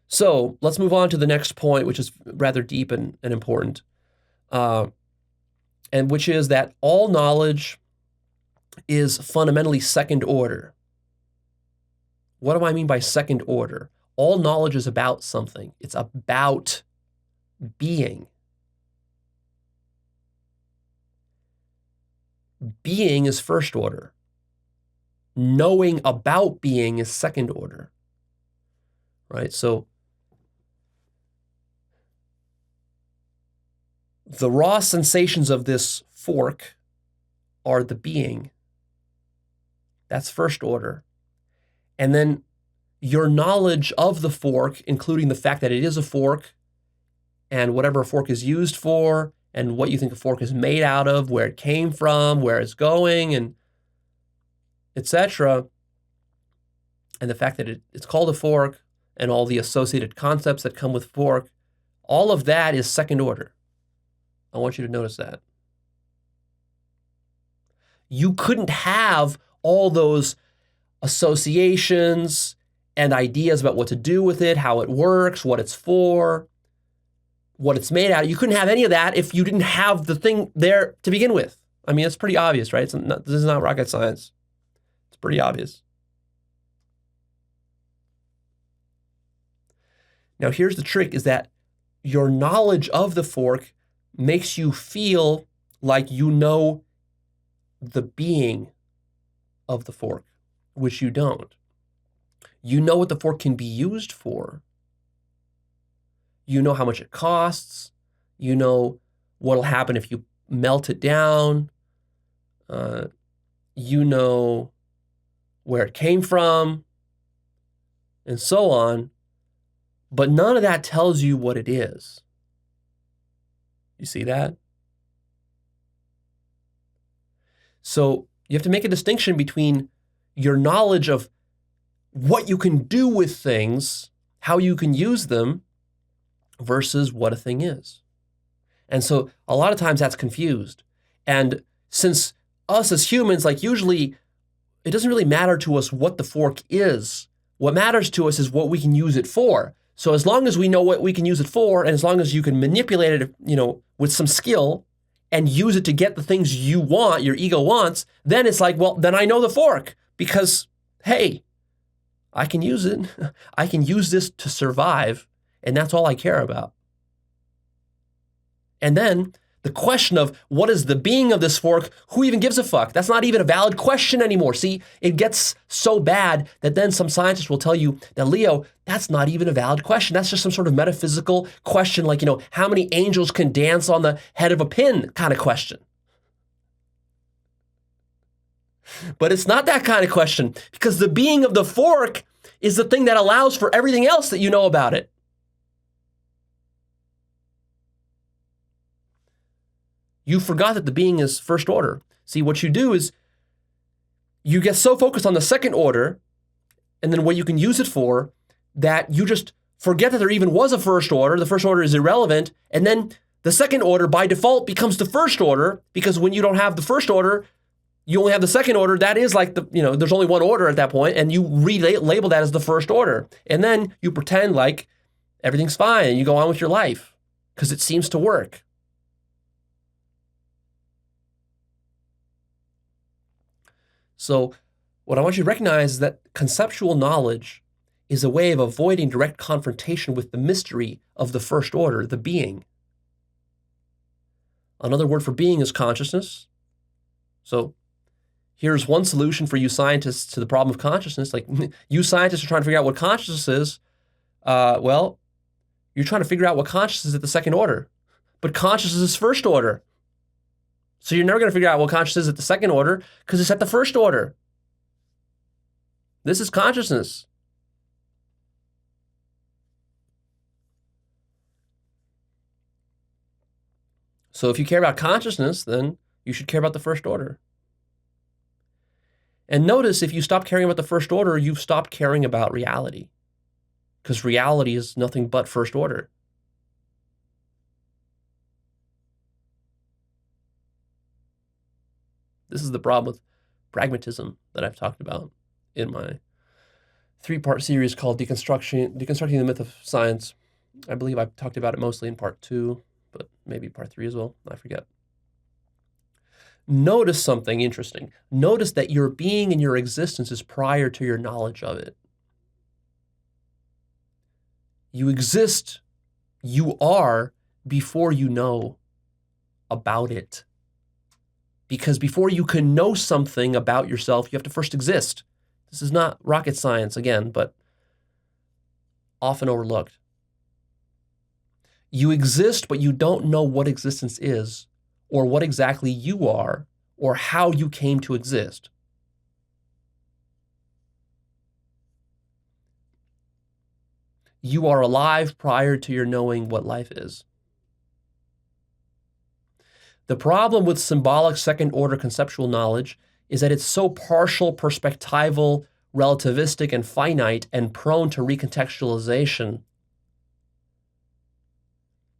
So let's move on to the next point, which is rather deep and important, and which is that all knowledge is fundamentally second order. What do I mean by second order? All knowledge is about something. It's about being. Being is first order. Knowing about being is second order, right? So the raw sensations of this fork are the being. That's first order. And then your knowledge of the fork, including the fact that it is a fork and whatever a fork is used for and what you think a fork is made out of, where it came from, where it's going, and etc. And the fact that it's called a fork and all the associated concepts that come with fork, all of that is second order. I want you to notice that. You couldn't have all those associations and ideas about what to do with it, how it works, what it's for, what it's made out of. You couldn't have any of that if you didn't have the thing there to begin with. I mean, it's pretty obvious, right? This is not rocket science. It's pretty obvious. Now, here's the trick, is that your knowledge of the fork makes you feel like you know the being of the fork, which you don't. You know what the fork can be used for. You know how much it costs. You know what'll happen if you melt it down. You know where it came from, and so on. But none of that tells you what it is. You see that? So you have to make a distinction between your knowledge of what you can do with things, how you can use them, versus what a thing is. And so a lot of times that's confused. And since us as humans, like usually it doesn't really matter to us what the fork is. What matters to us is what we can use it for. So as long as we know what we can use it for, and as long as you can manipulate it, with some skill and use it to get the things you want, your ego wants, then it's like, well, then I know the fork because, hey, I can use it. I can use this to survive, and that's all I care about. And then the question of what is the being of this fork, who even gives a fuck? That's not even a valid question anymore. See, it gets so bad that then some scientists will tell you that, Leo, that's not even a valid question. That's just some sort of metaphysical question, like, how many angels can dance on the head of a pin kind of question. But it's not that kind of question, because the being of the fork is the thing that allows for everything else that you know about it. You forgot that the being is first order. See, what you do is you get so focused on the second order and then what you can use it for that you just forget that there even was a first order. The first order is irrelevant. And then the second order by default becomes the first order, because when you don't have the first order, you only have the second order. That is like there's only one order at that point, and you relabel that as the first order. And then you pretend like everything's fine and you go on with your life because it seems to work. So what I want you to recognize is that conceptual knowledge is a way of avoiding direct confrontation with the mystery of the first order, the being. Another word for being is consciousness. So here's one solution for you scientists to the problem of consciousness. Like, you scientists are trying to figure out what consciousness is. Well, you're trying to figure out what consciousness is at the second order. But consciousness is first order. So you're never going to figure out what consciousness is at the second order because it's at the first order. This is consciousness. So if you care about consciousness, then you should care about the first order. And notice, if you stop caring about the first order, you've stopped caring about reality, because reality is nothing but first order. This is the problem with pragmatism that I've talked about in my 3-part series called Deconstructing the Myth of Science. I believe I talked about it mostly in part 2, but maybe part 3 as well. I forget. Notice something interesting. Notice that your being and your existence is prior to your knowledge of it. You exist, you are, before you know about it. Because before you can know something about yourself, you have to first exist. This is not rocket science, again, but often overlooked. You exist, but you don't know what existence is, or what exactly you are, or how you came to exist. You are alive prior to your knowing what life is. The problem with symbolic second-order conceptual knowledge is that it's so partial, perspectival, relativistic, and finite, and prone to recontextualization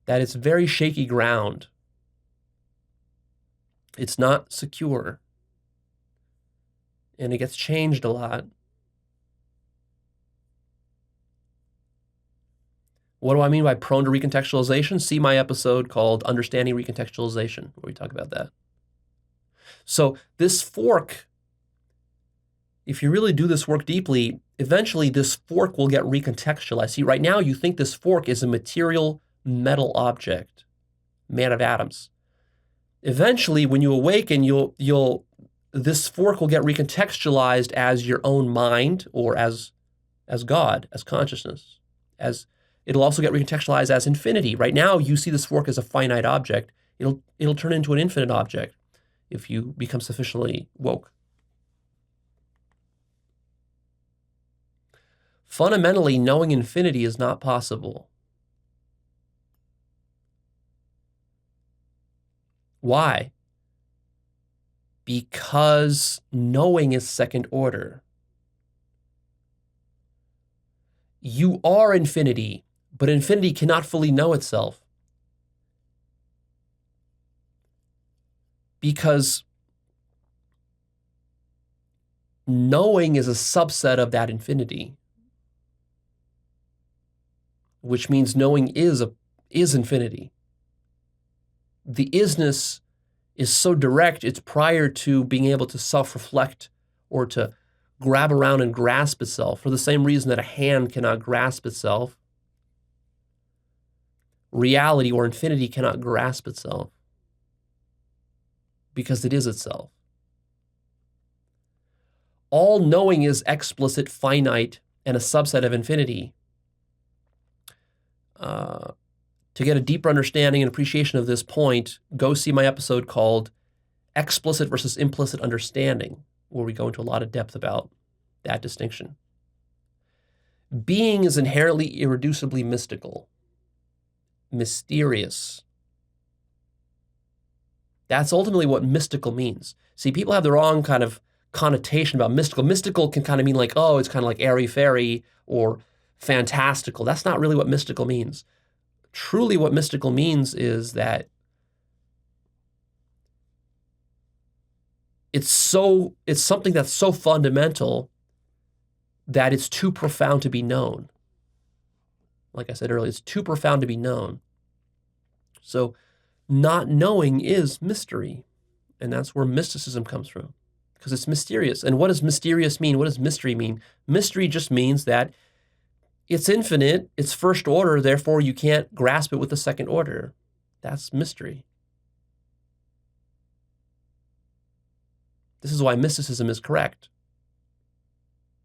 that it's very shaky ground. It's not secure. And it gets changed a lot. What do I mean by prone to recontextualization? See my episode called Understanding Recontextualization, where we talk about that. So this fork, if you really do this work deeply, eventually this fork will get recontextualized. See, right now you think this fork is a material metal object made of atoms. Eventually, when you awaken, this fork will get recontextualized as your own mind, or as God, as consciousness. It'll also get recontextualized as infinity. Right now, you see this fork as a finite object. It'll turn into an infinite object if you become sufficiently woke. Fundamentally, knowing infinity is not possible. Why? Because knowing is second order. You are infinity, but infinity cannot fully know itself. Because knowing is a subset of that infinity, which means knowing is infinity. The isness is so direct, it's prior to being able to self-reflect or to grab around and grasp itself, for the same reason that a hand cannot grasp itself. Reality or infinity cannot grasp itself because it is itself. All knowing is explicit, finite, and a subset of infinity. To get a deeper understanding and appreciation of this point, go see my episode called Explicit versus Implicit Understanding, where we go into a lot of depth about that distinction. Being is inherently irreducibly mystical, mysterious. That's ultimately what mystical means. See, people have the wrong kind of connotation about mystical. Mystical can kind of mean like, oh, it's kind of like airy-fairy or fantastical. That's not really what mystical means. Truly what mystical means is that it's something that's so fundamental that it's too profound to be known. Like I said earlier, it's too profound to be known. So not knowing is mystery. And that's where mysticism comes from, because it's mysterious. And what does mysterious mean? What does mystery mean? Mystery just means that it's infinite, it's first order, therefore you can't grasp it with the second order. That's mystery. This is why mysticism is correct,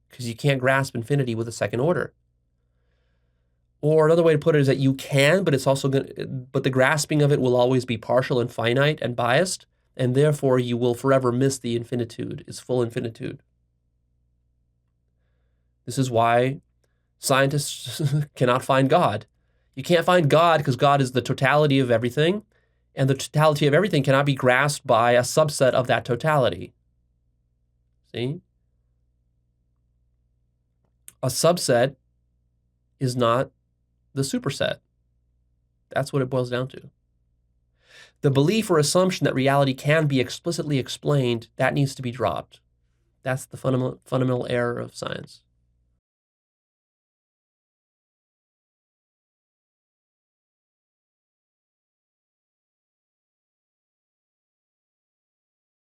because you can't grasp infinity with a second order. Or another way to put it is that you can, but the grasping of it will always be partial and finite and biased, and therefore you will forever miss the infinitude, its full infinitude. This is why scientists cannot find God. You can't find God because God is the totality of everything, and the totality of everything cannot be grasped by a subset of that totality. See? A subset is not the superset. That's what it boils down to. The belief or assumption that reality can be explicitly explained, that needs to be dropped. That's the fundamental error of science.